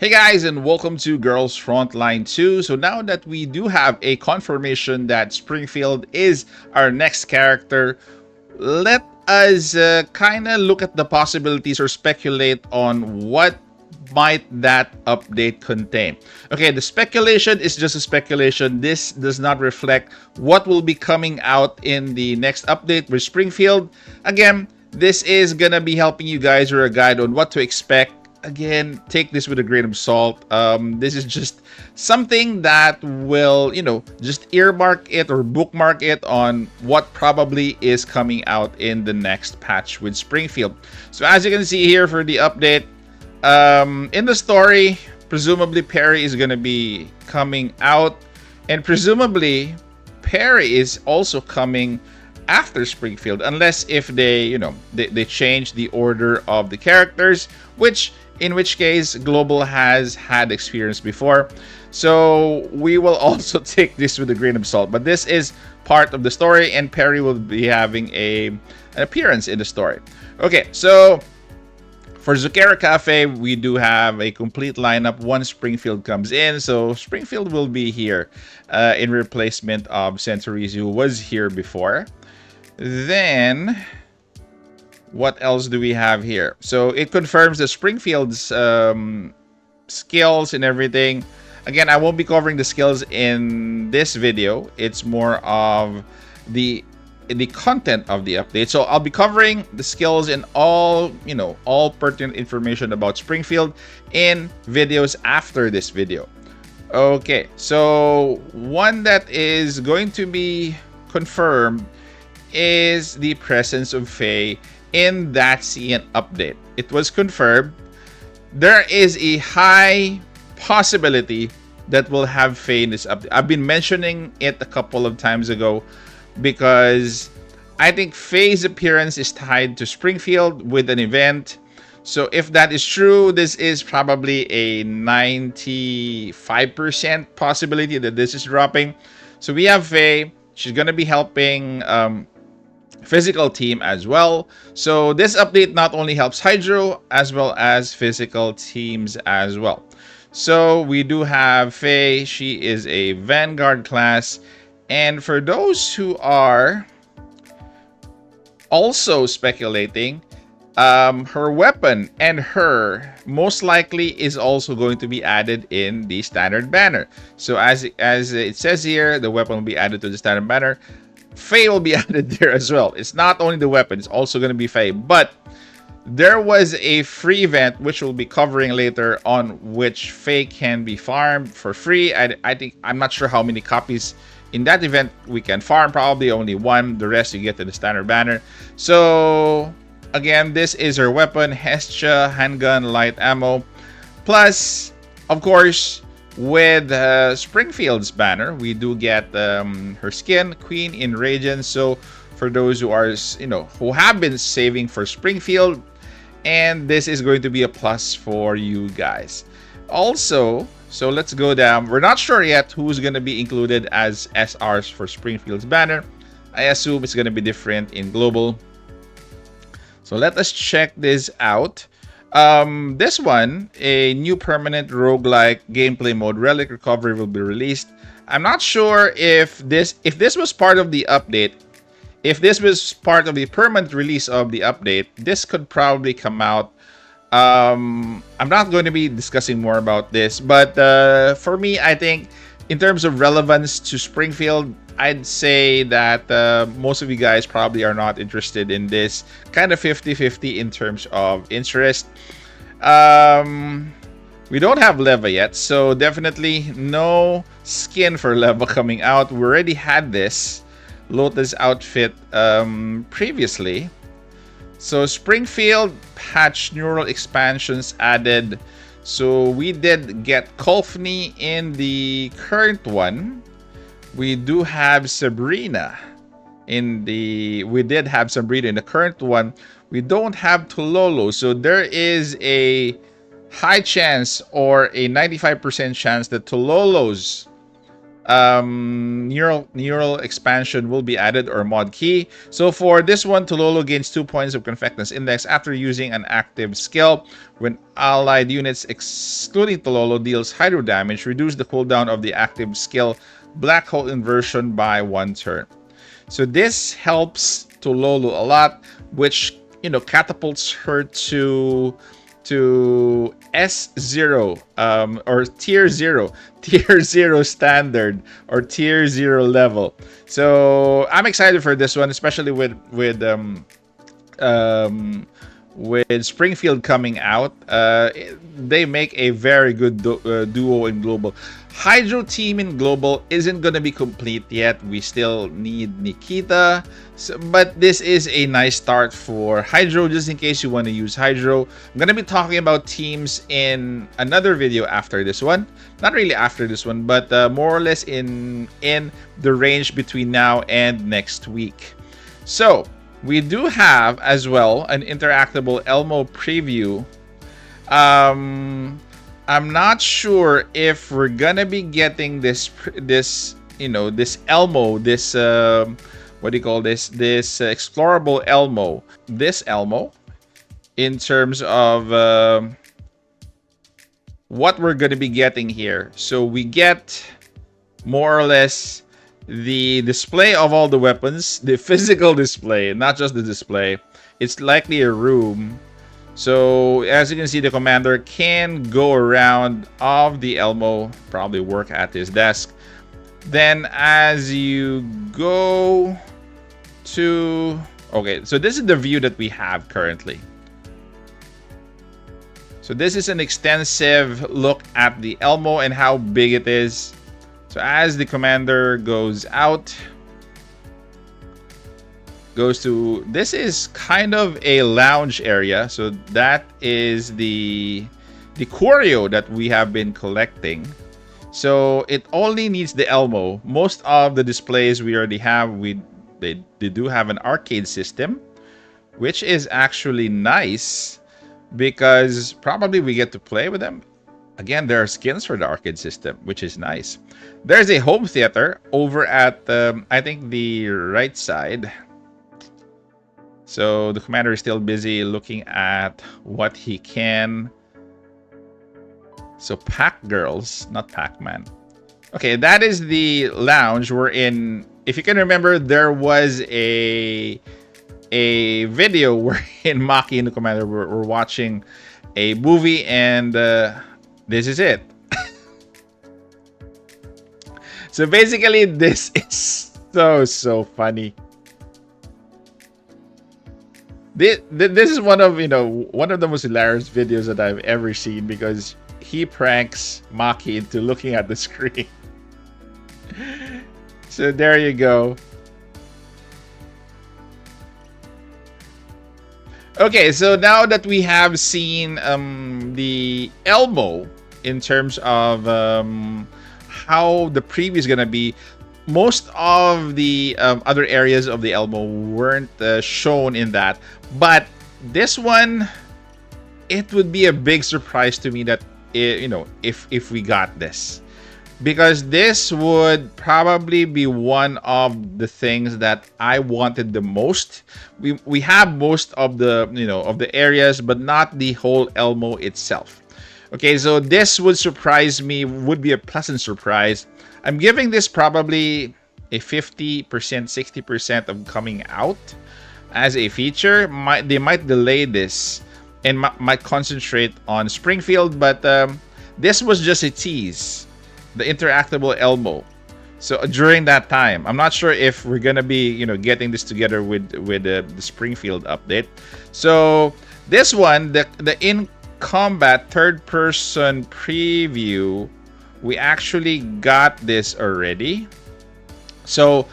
Hey guys, and welcome to Girls Frontline 2. So now that we do have a confirmation that Springfield is our next character, let us kind of look at the possibilities or speculate on what might that update contain. Okay, the speculation is just a speculation. This does not reflect what will be coming out in the next update with Springfield. Again, this is gonna be helping you guys or a guide on what to expect. Again, take this with a grain of salt. This is just something that will, just earmark it or bookmark it on what probably is coming out in the next patch with Springfield. So as you can see here for the update, in the story, presumably Perry is going to be coming out, and presumably Perry is also coming after Springfield, unless if they change the order of the characters, in which case Global has had experience before. So we will also take this with a grain of salt, but this is part of the story, and Perry will be having an appearance in the story. Okay, so for Zucchera Cafe, we do have a complete lineup once Springfield comes in. So Springfield will be here in replacement of Centuries, who was here before. Then what else do we have here? So it confirms the Springfield's skills and everything. Again, I won't be covering the skills in this video. It's more of the content of the update. So I'll be covering the skills and all pertinent information about Springfield in videos after this video. Okay, so one that is going to be confirmed is the presence of Faye in that CN update. It was confirmed. There is a high possibility that we'll have Faye in this update. I've been mentioning it a couple of times ago because I think Faye's appearance is tied to Springfield with an event. So if that is true, this is probably a 95% possibility that this is dropping. So we have Faye. She's going to be helping physical team as well. So this update not only helps Hydro as well as physical teams as well. So we do have Faye. She is a Vanguard class. And for those who are also speculating, her weapon and her most likely is also going to be added in the standard banner. So as it says here, the weapon will be added to the standard banner. Faye will be added there as well. It's not only the weapon, it's also going to be Faye. But there was a free event which we'll be covering later on, which Faye can be farmed for free. I think, I'm not sure how many copies in that event we can farm. Probably only one. The rest you get to the standard banner. So again, this is her weapon, Hestia handgun, light ammo. Plus, of course, with Springfield's banner, we do get her skin, Queen in Radiance. So for those who are, who have been saving for Springfield, and this is going to be a plus for you guys. Also, so let's go down. We're not sure yet who's going to be included as SRs for Springfield's banner. I assume it's going to be different in Global. So let us check this out. This one, a new permanent roguelike gameplay mode, Relic Recovery, will be released. I'm not sure if this was part of the update. If this was part of the permanent release of the update, this could probably come out. I'm not going to be discussing more about this, but for me, I think in terms of relevance to Springfield, I'd say that most of you guys probably are not interested in this. Kind of 50-50 in terms of interest. We don't have Leva yet, so definitely no skin for Leva coming out. We already had this Lotus outfit previously. So Springfield patch neural expansions added. So we did get Kolfni in the current one. We do have Sabrina in the... We did have Sabrina in the current one. We don't have Tololo. So there is a high chance or a 95% chance that Tololo's neural expansion will be added, or mod key. So for this one, Tololo gains 2 points of Confectness Index after using an active skill. When allied units excluding Tololo deals hydro damage, reduce the cooldown of the active skill Black Hole Inversion by 1 turn. So this helps Tololo a lot, which catapults her to S0 or tier 0 standard, or tier 0 level. So I'm excited for this one, especially with Springfield coming out. They make a very good duo in global. Hydro team in global isn't going to be complete yet. We still need Nikita. But this is a nice start for Hydro, just in case you want to use Hydro. I'm going to be talking about teams in another video after this one. Not really after this one, but more or less in the range between now and next week. So we do have as well an interactable Elmo preview. I'm not sure if we're gonna be getting this Elmo, this what do you call this explorable Elmo, in terms of what we're gonna be getting here. So we get more or less the display of all the weapons, the physical display, not just the display. It's likely a room. So as you can see, the commander can go around of the Elmo, probably work at his desk. Then as you go to... Okay, so this is the view that we have currently. So this is an extensive look at the Elmo and how big it is. So as the commander goes out, goes to, this is kind of a lounge area. So that is the curio that we have been collecting. So it only needs the Elmo. Most of the displays we already have, they do have an arcade system, which is actually nice because probably we get to play with them. Again, there are skins for the arcade system, which is nice. There's a home theater over at, I think, the right side. So the commander is still busy looking at what he can. So Pac Girls, not Pac-Man. Okay, that is the lounge we're in. If you can remember, there was a video where in Maki and the commander were watching a movie, and this is it. So basically, this is so funny. This is one of the most hilarious videos that I've ever seen, because he pranks Maki into looking at the screen. So there you go. Okay, so now that we have seen the Elmo in terms of how the preview is gonna be, most of the other areas of the Elmo weren't shown in that, but this one, it would be a big surprise to me that if we got this, because this would probably be one of the things that I wanted the most. We have most of the of the areas, but not the whole Elmo itself. Okay, so this would surprise me, would be a pleasant surprise. I'm giving this probably a 50%, 60% of coming out as a feature. They might delay this and might concentrate on Springfield, but this was just a tease, the interactable Elmo. So during that time, I'm not sure if we're gonna be getting this together with the Springfield update. So this one, the in combat third person preview, we actually got this already. So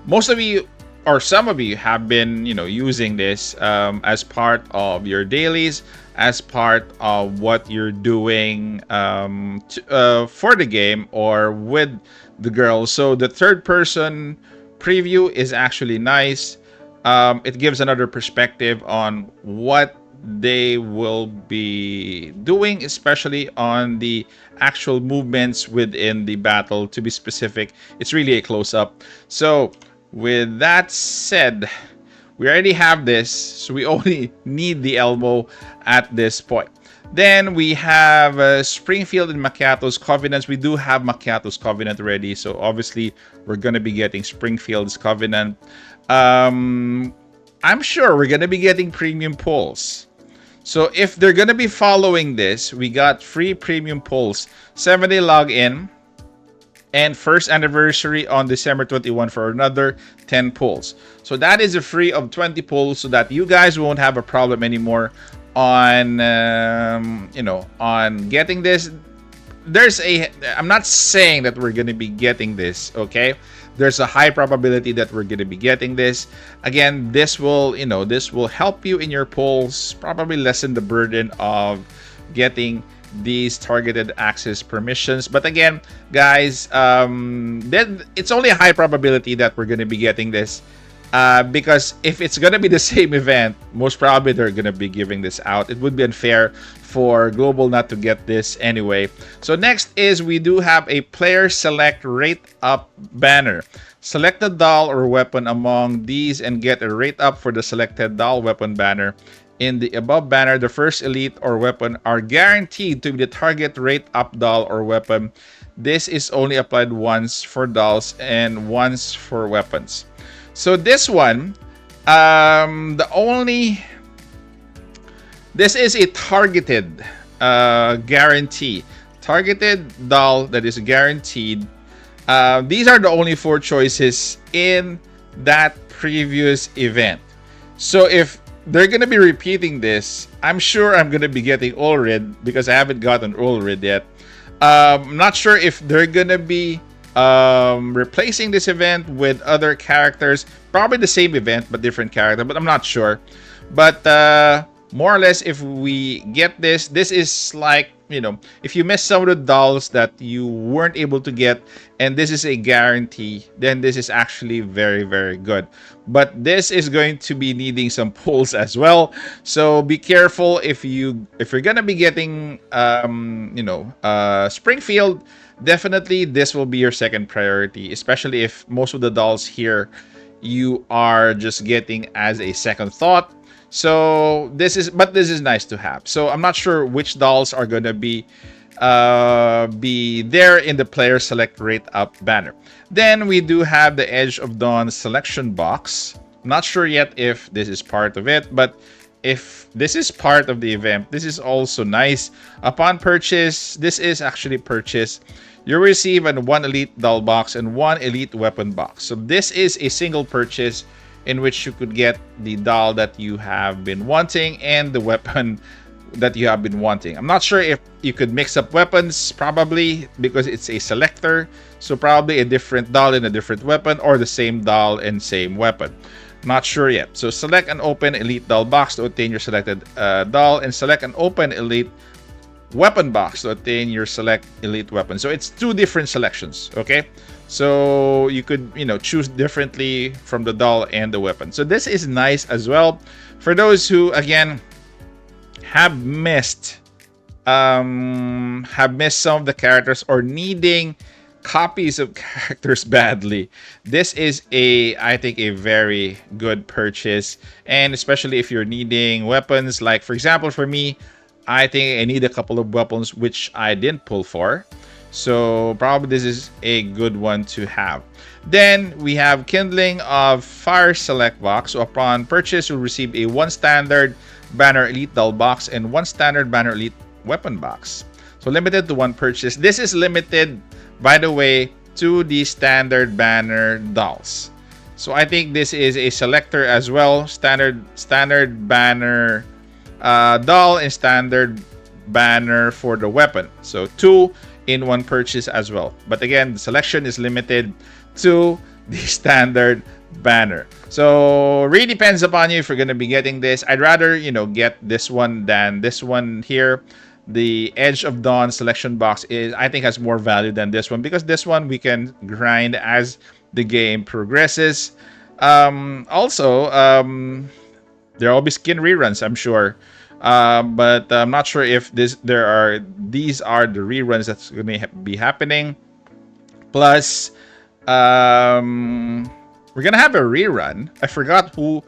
most of you, or some of you, have been using this as part of your dailies, as part of what you're doing for the game or with the girls. So the third person preview is actually nice. It gives another perspective on what they will be doing, especially on the actual movements within the battle. To be specific, it's really a close up. So with that said, we already have this, so we only need the Elmo at this point. Then we have Springfield and Macchiato's Covenants. We do have Macchiato's Covenant already, so obviously we're going to be getting Springfield's Covenant. I'm sure we're going to be getting premium pulls. So if they're going to be following this, we got free premium pulls, 7-day login, and first anniversary on December 21 for another 10 pulls. So that is a free of 20 pulls, so that you guys won't have a problem anymore on on getting this. I'm not saying that we're going to be getting this, okay? There's a high probability that we're going to be getting this. Again, this will help you in your pulls, probably lessen the burden of getting these targeted access permissions. But again, guys, then it's only a high probability that we're going to be getting this, because if it's going to be the same event, most probably they're going to be giving this out. It would be unfair for Global not to get this anyway. So next is we do have a player select rate up banner. Select a doll or weapon among these and get a rate up for the selected doll weapon banner. In the above banner, the first elite or weapon are guaranteed to be the target rate up doll or weapon. This is only applied once for dolls and once for weapons. So this one, this is a targeted guarantee. Targeted doll that is guaranteed. These are the only 4 choices in that previous event. So if they're going to be repeating this, I'm sure I'm going to be getting all red because I haven't gotten all red yet. I'm not sure if they're going to be replacing this event with other characters. Probably the same event, but different character, but I'm not sure. But more or less, if we get this is like, if you miss some of the dolls that you weren't able to get, and this is a guarantee, then this is actually very, very good. But this is going to be needing some pulls as well. So be careful if you're gonna be getting Springfield. Definitely this will be your second priority, especially if most of the dolls here you are just getting as a second thought. So this is nice to have. So I'm not sure which dolls are going to be there in the player select rate up banner. Then we do have the Edge of Dawn selection box. Not sure yet if this is part of it, but if this is part of the event, this is also nice. Upon purchase, this is actually purchased, you receive an 1 elite doll box and 1 elite weapon box. So this is a single purchase in which you could get the doll that you have been wanting and the weapon that you have been wanting. I'm not sure if you could mix up weapons, probably, because it's a selector. So probably a different doll and a different weapon, or the same doll and same weapon. Not sure yet. So select and open elite doll box to obtain your selected doll, and select and open elite weapon box to obtain your select elite weapon. So it's 2 different selections, okay? So you could, choose differently from the doll and the weapon. So this is nice as well for those who, again, have missed some of the characters or needing copies of characters badly. This is I think a very good purchase, and especially if you're needing weapons. Like, for example, for me, I think I need a couple of weapons which I didn't pull for. So probably this is a good one to have. Then we have Kindling of Fire Select box. So upon purchase, you'll receive a 1 standard banner elite doll box and 1 standard banner elite weapon box. So limited to 1 purchase. This is limited, by the way, to the standard banner dolls. So I think this is a selector as well. Standard banner doll and standard banner for the weapon. So 2 in 1 purchase as well. But again, the selection is limited to the standard banner. So really depends upon you if you're going to be getting this. I'd rather, get this one than this one here. The Edge of Dawn selection box I think has more value than this one, because this one we can grind as the game progresses. Also, there will be skin reruns, I'm sure. But I'm not sure if these are the reruns that's going to be happening. Plus, we're gonna have a rerun. I forgot who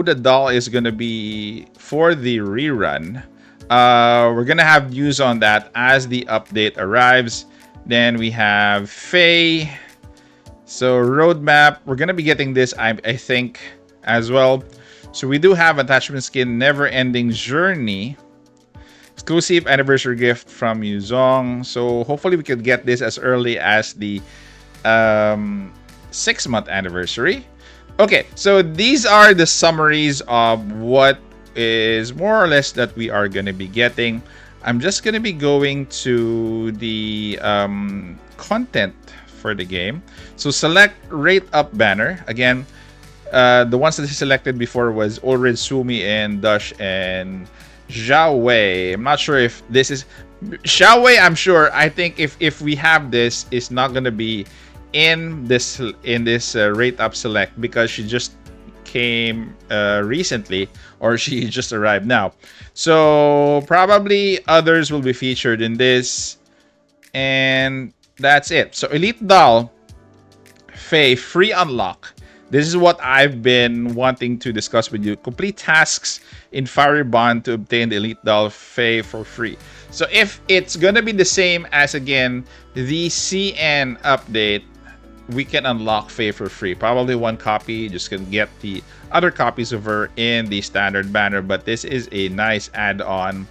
the doll is gonna be for the rerun. We're gonna have news on that as the update arrives. Then we have Faye. So roadmap, we're gonna be getting this, I think, as well. So we do have attachment skin, Never Ending Journey, exclusive anniversary gift from Yuzong. So hopefully we could get this as early as the 6-month anniversary. Okay, so these are the summaries of what is more or less that we are going to be getting. I'm just going to be going to the content for the game. So select rate up banner. Again, the ones that I selected before was Ulrid, Sumi, and Dush, and Zhao Wei. I'm not sure if this is Zhao Wei. I'm sure. I think if we have this, it's not gonna be in this rate up select because she just came recently, or she just arrived now. So probably others will be featured in this, and that's it. So Elite Doll, Faye, free unlock. This is what I've been wanting to discuss with you. Complete tasks in Fiery Bond to obtain the Elite Doll Faye for free. So if it's gonna be the same as, again, the CN update, we can unlock Faye for free. Probably one copy. You just can get the other copies of her in the standard banner. But this is a nice add-on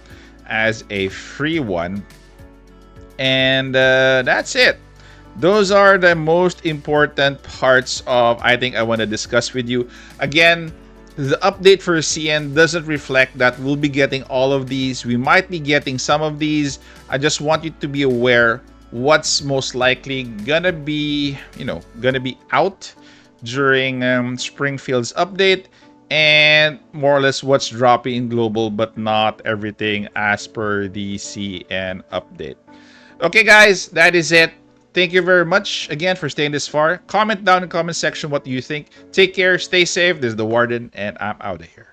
as a free one. And that's it. Those are the most important parts of, I think, I want to discuss with you. Again, the update for CN doesn't reflect that we'll be getting all of these. We might be getting some of these. I just want you to be aware what's most likely gonna be, gonna be out during Springfield's update, and more or less what's dropping in global, but not everything as per the CN update. Okay, guys, that is it. Thank you very much again for staying this far. Comment down in the comment section what do you think. Take care, stay safe. This is the Warden, and I'm out of here.